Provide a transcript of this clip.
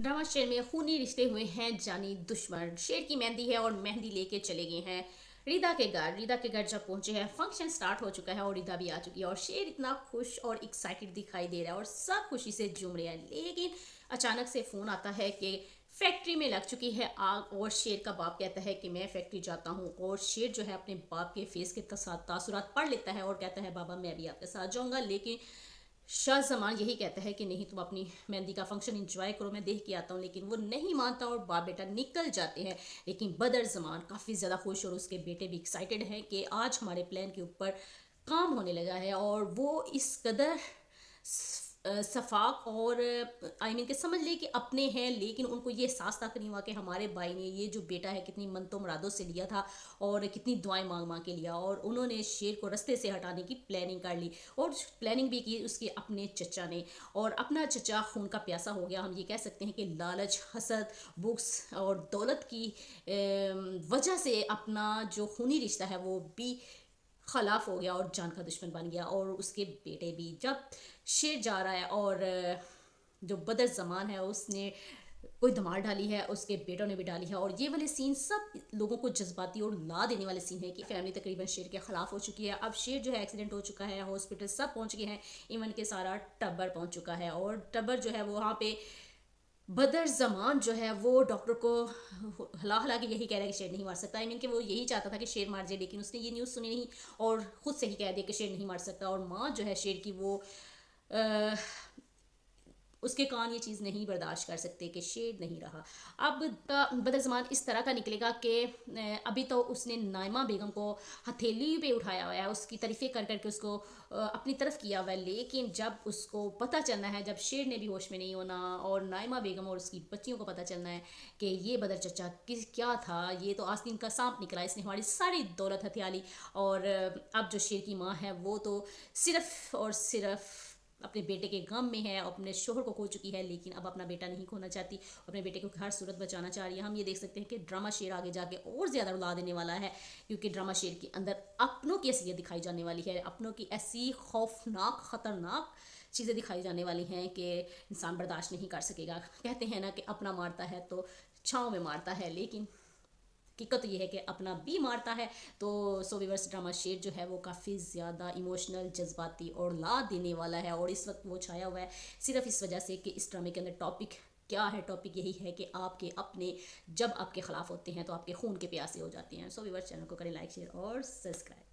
Drama शेर में खूनी रिश्ते हुए हैं जानी दुश्मन। शेर की मेहंदी है और मेहंदी लेके चले गए हैं रिदा के घर। रिदा के घर जब पहुंचे हैं, फंक्शन स्टार्ट हो चुका है और रिदा भी आ चुकी है और शेर इतना खुश और एक्साइटेड दिखाई दे रहा है और सब खुशी से झूम रहे हैं। लेकिन अचानक से फोन आता है कि फैक्ट्री में लग चुकी है आग और शेर का बाप कहता है कि मैं फैक्ट्री जाता हूँ। और शेर जो है अपने बाप के फेस के तासुरात पढ़ लेता है और कहता है बाबा मैं भी आपके साथ जाऊंगा। लेकिन शाह जमान यही कहता है कि नहीं, तुम अपनी मेहंदी का फंक्शन एंजॉय करो, मैं देख के आता हूँ। लेकिन वो नहीं मानता और बाप बेटा निकल जाते हैं। लेकिन बदर जमान काफ़ी ज़्यादा खुश और उसके बेटे भी एक्साइटेड हैं कि आज हमारे प्लान के ऊपर काम होने लगा है। और वो इस कदर सफाक और आई मीन के समझ ले कि अपने हैं, लेकिन उनको ये एहसास तक नहीं हुआ कि हमारे भाई ने ये जो बेटा है कितनी मनतो मुरादों से लिया था और कितनी दुआएं मांग मांग के लिया। और उन्होंने शेर को रास्ते से हटाने की प्लानिंग कर ली और प्लानिंग भी की उसके अपने चचा ने। और अपना चचा खून का प्यासा हो गया। हम ये कह सकते हैं कि लालच, हसद, बुक्स और दौलत की वजह से अपना जो खूनी रिश्ता है वो भी खिलाफ हो गया और जान का दुश्मन बन गया। और उसके बेटे भी, जब शेर जा रहा है और जो बदर जमान है उसने कोई धमाल डाली है, उसके बेटों ने भी डाली है। और ये वाले सीन सब लोगों को जज्बाती और ला देने वाले सीन है कि फैमिली तकरीबन शेर के खिलाफ हो चुकी है। अब शेर जो है एक्सीडेंट हो चुका है, हॉस्पिटल सब पहुंच गए हैं, इवन के सारा टब्बर पहुंच चुका है। और टब्बर जो है वो वहाँ पे बदर जमान जो है वो डॉक्टर को हला हला के यही कह रहा है कि शेर नहीं मार सकता। आई मीन कि वो यही चाहता था कि शेर मार जाए, लेकिन उसने ये न्यूज़ सुनी नहीं और खुद से ही कह दिया कि शेर नहीं मार सकता। और माँ जो है शेर की, वो उसके कान ये चीज़ नहीं बर्दाश्त कर सकते कि शेर नहीं रहा। अब बदर ज़मान इस तरह का निकलेगा कि अभी तो उसने नाइमा बेगम को हथेली पे उठाया हुआ है, उसकी तारीफ़ें कर करके उसको अपनी तरफ किया हुआ है। लेकिन जब उसको पता चलना है, जब शेर ने भी होश में नहीं होना और नाइमा बेगम और उसकी बच्चियों को पता चलना है कि ये बदर चचा किस क्या था, ये तो आस्तीन का सांप निकला, इसने हमारी सारी दौलत हथिया ली। और अब जो शेर की माँ है वो तो सिर्फ और सिर्फ अपने बेटे के गम में है, अपने शोहर को खो चुकी है, लेकिन अब अपना बेटा नहीं खोना चाहती, अपने बेटे को हर सूरत बचाना चाह रही है। हम ये देख सकते हैं कि ड्रामा शेर आगे जाके और ज़्यादा रुला देने वाला है, क्योंकि ड्रामा शेर के अंदर अपनों की असलियत दिखाई जाने वाली है। अपनों की ऐसी खौफनाक ख़तरनाक चीज़ें दिखाई जाने वाली हैं कि इंसान बर्दाश्त नहीं कर सकेगा। कहते हैं ना कि अपना मारता है तो छाँव में मारता है, लेकिन हकीकत ये है कि अपना भी मारता है। तो सो व्यूअर्स, ड्रामा शेर जो है वो काफ़ी ज़्यादा इमोशनल, जज्बाती और ला देने वाला है। और इस वक्त वो छाया हुआ है सिर्फ इस वजह से कि इस ड्रामे के अंदर टॉपिक क्या है। टॉपिक यही है कि आपके अपने जब आपके खिलाफ होते हैं तो आपके खून के प्यासे हो जाते हैं। सो व्यूअर्स, चैनल को करें लाइक, शेयर और सब्सक्राइब।